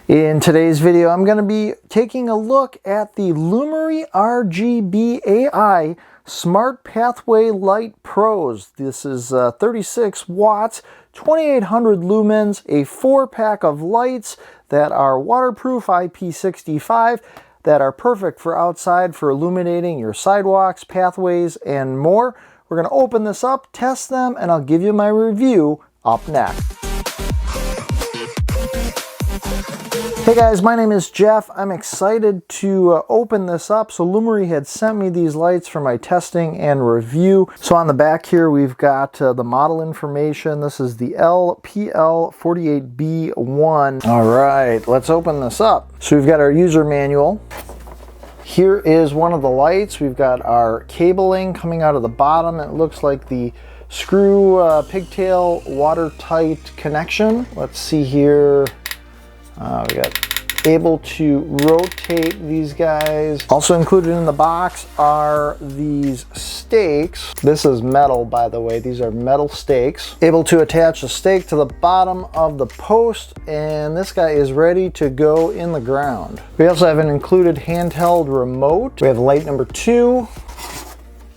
In today's video, I'm going to be taking a look at the Lumary RGBAI Smart Pathway Light Pros. This is 36 watts, 2800 lumens, a 4-pack of lights that are waterproof IP65 that are perfect for outside for illuminating your sidewalks, pathways, and more. We're going to open this up, test them, and I'll give you my review up next. Hey guys, my name is Jeff. I'm excited to open this up. So Lumary had sent me these lights for my testing and review. So on the back here, we've got the model information. This is the LPL48B1. All right, let's open this up. So we've got our user manual. Here is one of the lights. We've got our cabling coming out of the bottom. It looks like the screw pigtail watertight connection. Let's see here. We got able to rotate these guys. Also included in the box are these stakes. This is metal, by the way. These are metal stakes. Able to attach the stake to the bottom of the post, and this guy is ready to go in the ground. We also have an included handheld remote. We have light number 2.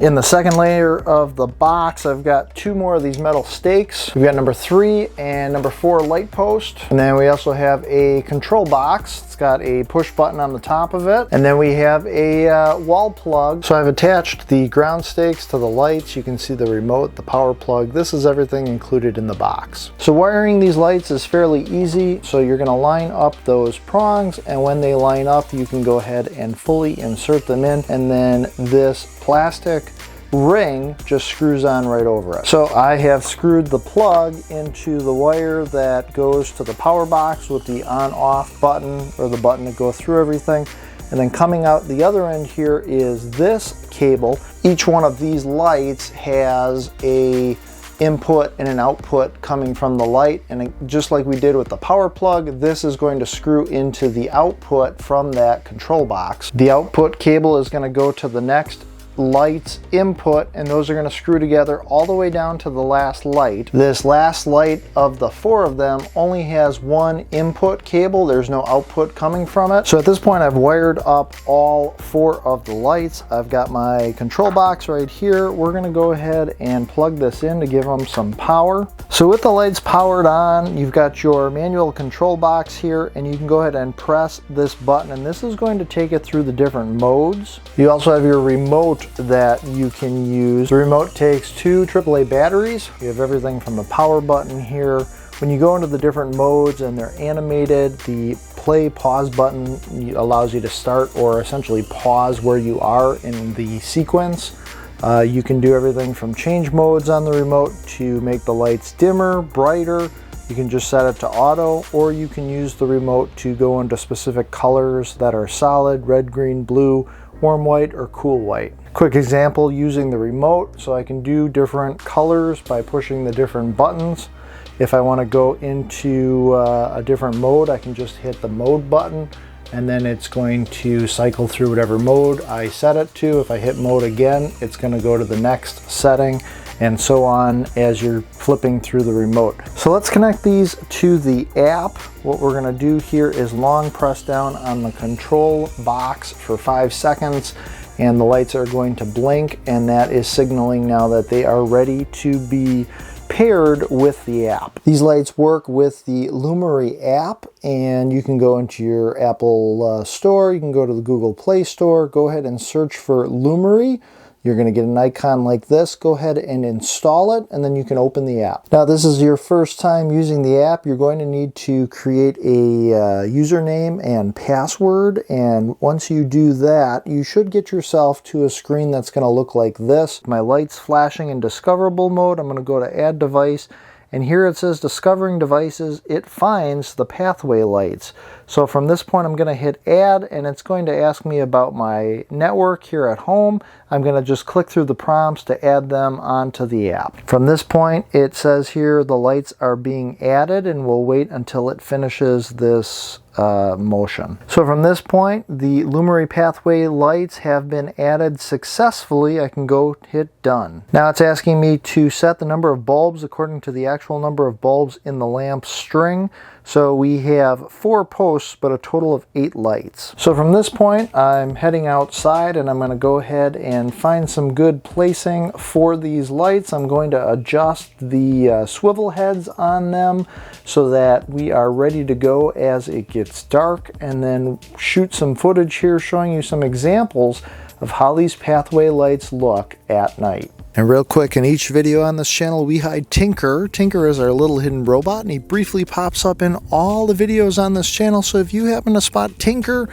In the second layer of the box, I've got 2 more of these metal stakes. We've got number 3 and number 4 light post. And then we also have a control box. It's got a push button on the top of it. And then we have a wall plug. So I've attached the ground stakes to the lights. You can see the remote, the power plug. This is everything included in the box. So wiring these lights is fairly easy. So you're gonna line up those prongs, and when they line up, you can go ahead and fully insert them in. And then this plastic ring just screws on right over it. So I have screwed the plug into the wire that goes to the power box with the on-off button, or the button to go through everything. And then coming out the other end here is this cable. Each one of these lights has a input and an output coming from the light, and just like we did with the power plug, this is going to screw into the output from that control box. The output cable is going to go to the next lights input, and those are going to screw together all the way down to the last light. This last light of the 4 of them only has 1 input cable. There's no output coming from it. So at this point, I've wired up all 4 of the lights. I've got my control box right here. We're going to go ahead and plug this in to give them some power. So with the lights powered on, you've got your manual control box here, and you can go ahead and press this button, and this is going to take it through the different modes. You also have your remote that you can use. The remote takes 2 AAA batteries. You have everything from the power button here. When you go into the different modes and they're animated, the play pause button allows you to start or essentially pause where you are in the sequence. You can do everything from change modes on the remote to make the lights dimmer, brighter. You can just set it to auto, or you can use the remote to go into specific colors that are solid: red, green, blue, warm white, or cool white. Quick example using the remote. So I can do different colors by pushing the different buttons. If I want to go into a different mode, I can just hit the mode button, and then it's going to cycle through whatever mode I set it to. If I hit mode again, it's going to go to the next setting, and so on as you're flipping through the remote. So let's connect these to the app. What we're going to do here is long press down on the control box for 5 seconds, and the lights are going to blink, and that is signaling now that they are ready to be paired with the app. These lights work with the Lumary app, and you can go into your Apple store, you can go to the Google Play Store, go ahead and search for Lumary. You're going to get an icon like this. Go ahead and install it, and then you can open the app. Now, this is your first time using the app. You're going to need to create a username and password, and once you do that, you should get yourself to a screen that's going to look like this. My light's flashing in discoverable mode. I'm going to go to add device, and here it says discovering devices. It finds the pathway lights. So from this point, I'm going to hit add, and it's going to ask me about my network here at home. I'm going to just click through the prompts to add them onto the app. From this point, it says here the lights are being added, and we'll wait until it finishes this motion. So from this point, the Lumary pathway lights have been added successfully. I can go hit done. Now it's asking me to set the number of bulbs according to the actual number of bulbs in the lamp string. So we have 4 posts, but a total of 8 lights. So from this point, I'm heading outside and I'm going to go ahead and find some good placing for these lights. I'm going to adjust the swivel heads on them so that we are ready to go as it gets dark, and then shoot some footage here showing you some examples of how these pathway lights look at night. And real quick, in each video on this channel, we hide Tinker. Tinker is our little hidden robot, and he briefly pops up in all the videos on this channel. So if you happen to spot Tinker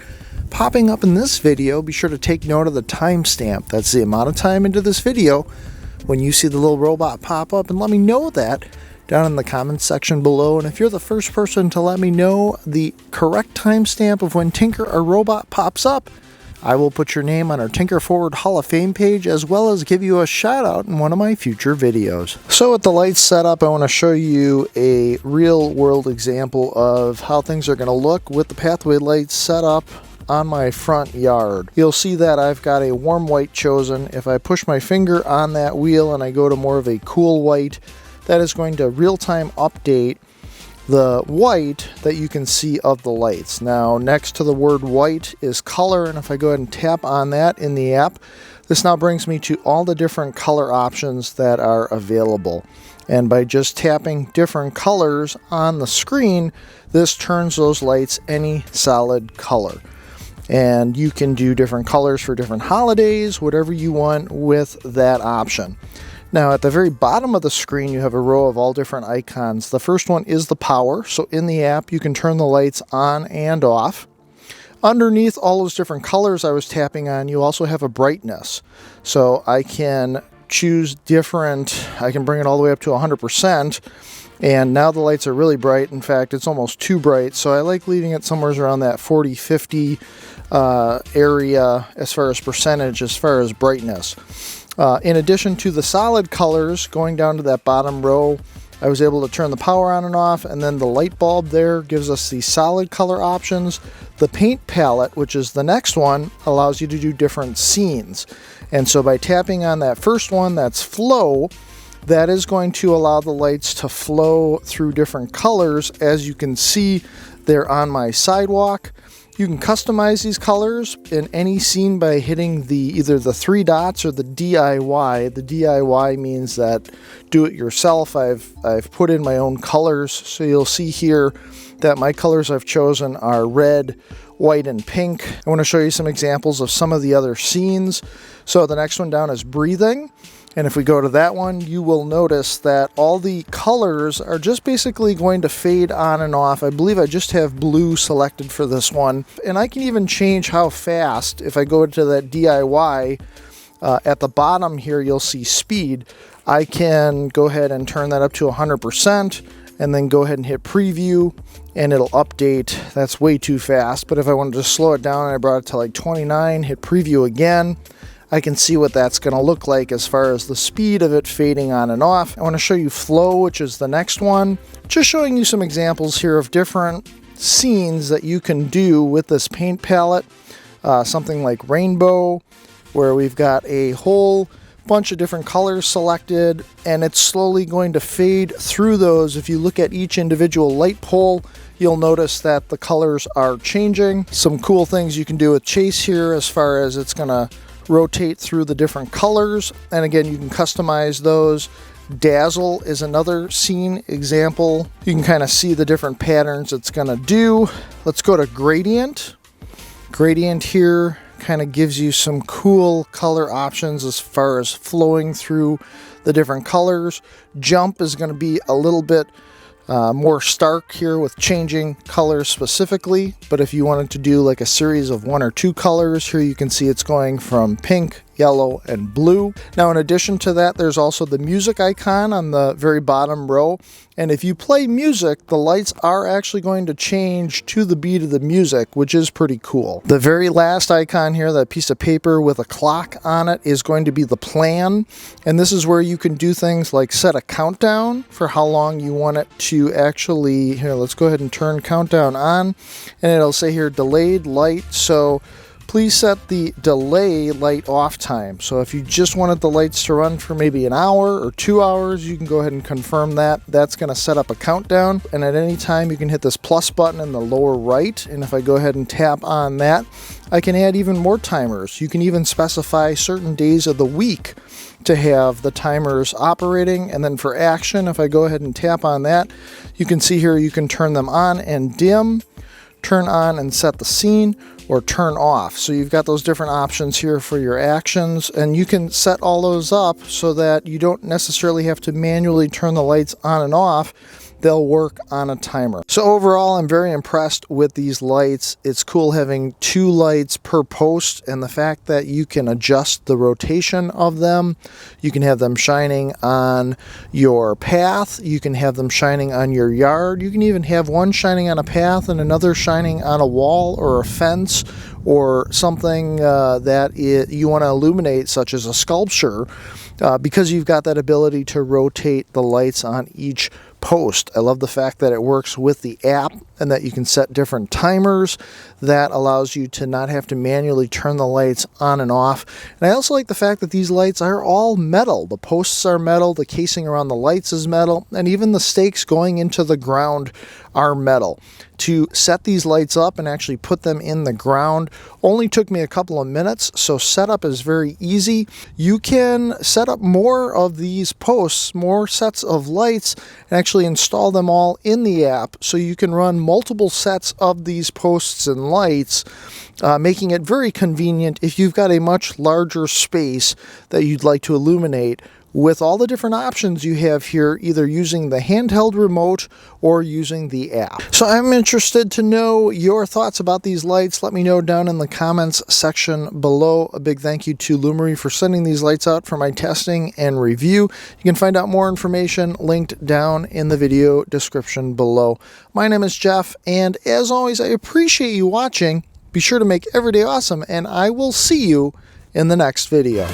popping up in this video, be sure to take note of the timestamp. That's the amount of time into this video when you see the little robot pop up, and let me know that down in the comments section below. And if you're the first person to let me know the correct timestamp of when Tinker or robot pops up, I will put your name on our Tinker Forward Hall of Fame page, as well as give you a shout out in one of my future videos. So with the lights set up, I want to show you a real world example of how things are going to look with the pathway lights set up on my front yard. You'll see that I've got a warm white chosen. If I push my finger on that wheel and I go to more of a cool white, that is going to real-time update the white that you can see of the lights. Now, next to the word white is color, and if I go ahead and tap on that in the app, this now brings me to all the different color options that are available. And by just tapping different colors on the screen, this turns those lights any solid color. And you can do different colors for different holidays, whatever you want with that option. Now at the very bottom of the screen, you have a row of all different icons. The first one is the power. So in the app, you can turn the lights on and off. Underneath all those different colors I was tapping on, you also have a brightness. So I can choose different, I can bring it all the way up to 100%. And now the lights are really bright. In fact, it's almost too bright. So I like leaving it somewhere around that 40-50 area as far as percentage, as far as brightness. In addition to the solid colors, going down to that bottom row, I was able to turn the power on and off, and then the light bulb there gives us the solid color options. The paint palette, which is the next one, allows you to do different scenes. And so by tapping on that first one, that's flow, that is going to allow the lights to flow through different colors. As you can see, they're on my sidewalk. You can customize these colors in any scene by hitting either the 3 dots or the DIY. The DIY means that do it yourself. I've put in my own colors, so you'll see here that my colors I've chosen are red, white, and pink. I want to show you some examples of some of the other scenes. So the next one down is breathing. And if we go to that one, you will notice that all the colors are just basically going to fade on and off. I believe I just have blue selected for this one. And I can even change how fast. If I go to that DIY, at the bottom here, you'll see speed. I can go ahead and turn that up to 100% and then go ahead and hit preview and it'll update. That's way too fast. But if I wanted to slow it down and I brought it to like 29, hit preview again, I can see what that's going to look like as far as the speed of it fading on and off. I want to show you flow, which is the next one. Just showing you some examples here of different scenes that you can do with this paint palette. Something like rainbow, where we've got a whole bunch of different colors selected, and it's slowly going to fade through those. If you look at each individual light pole, you'll notice that the colors are changing. Some cool things you can do with chase here as far as it's going to rotate through the different colors, and again, you can customize those. Dazzle is another scene example. You can kind of see the different patterns it's going to do. Let's go to gradient. Gradient here kind of gives you some cool color options as far as flowing through the different colors. Jump is going to be a little bit more stark here with changing colors specifically, but if you wanted to do like a series of 1 or 2 colors, here you can see it's going from pink, yellow, and blue. Now in addition to that, there's also the music icon on the very bottom row, and if you play music, the lights are actually going to change to the beat of the music, which is pretty cool. The very last icon here, that piece of paper with a clock on it, is going to be the plan, and this is where you can do things like set a countdown for how long you want it to actually, here, let's go ahead and turn countdown on, and it'll say here delayed light. So please set the delay light off time. So if you just wanted the lights to run for maybe an hour or 2 hours, you can go ahead and confirm that. That's going to set up a countdown, and at any time you can hit this plus button in the lower right, and if I go ahead and tap on that, I can add even more timers. You can even specify certain days of the week to have the timers operating. And then for action, if I go ahead and tap on that, you can see here you can turn them on and dim, turn on and set the scene, or turn off. So you've got those different options here for your actions, and you can set all those up so that you don't necessarily have to manually turn the lights on and off. They'll work on a timer. So overall, I'm very impressed with these lights. It's cool having 2 lights per post, and the fact that you can adjust the rotation of them. You can have them shining on your path. You can have them shining on your yard. You can even have one shining on a path and another shining on a wall or a fence or something that you want to illuminate, such as a sculpture, because you've got that ability to rotate the lights on each post. I love the fact that it works with the app and that you can set different timers. That allows you to not have to manually turn the lights on and off. And I also like the fact that these lights are all metal. The posts are metal, the casing around the lights is metal, and even the stakes going into the ground are metal. To set these lights up and actually put them in the ground only took me a couple of minutes, so setup is very easy. You can set up more of these posts, more sets of lights, and actually install them all in the app, so you can run multiple sets of these posts and lights, making it very convenient if you've got a much larger space that you'd like to illuminate, with all the different options you have here, either using the handheld remote or using the app. So I'm interested to know your thoughts about these lights. Let me know down in the comments section below. A big thank you to Lumary for sending these lights out for my testing and review. You can find out more information linked down in the video description below. My name is Jeff, and as always, I appreciate you watching. Be sure to make every day awesome, and I will see you in the next video.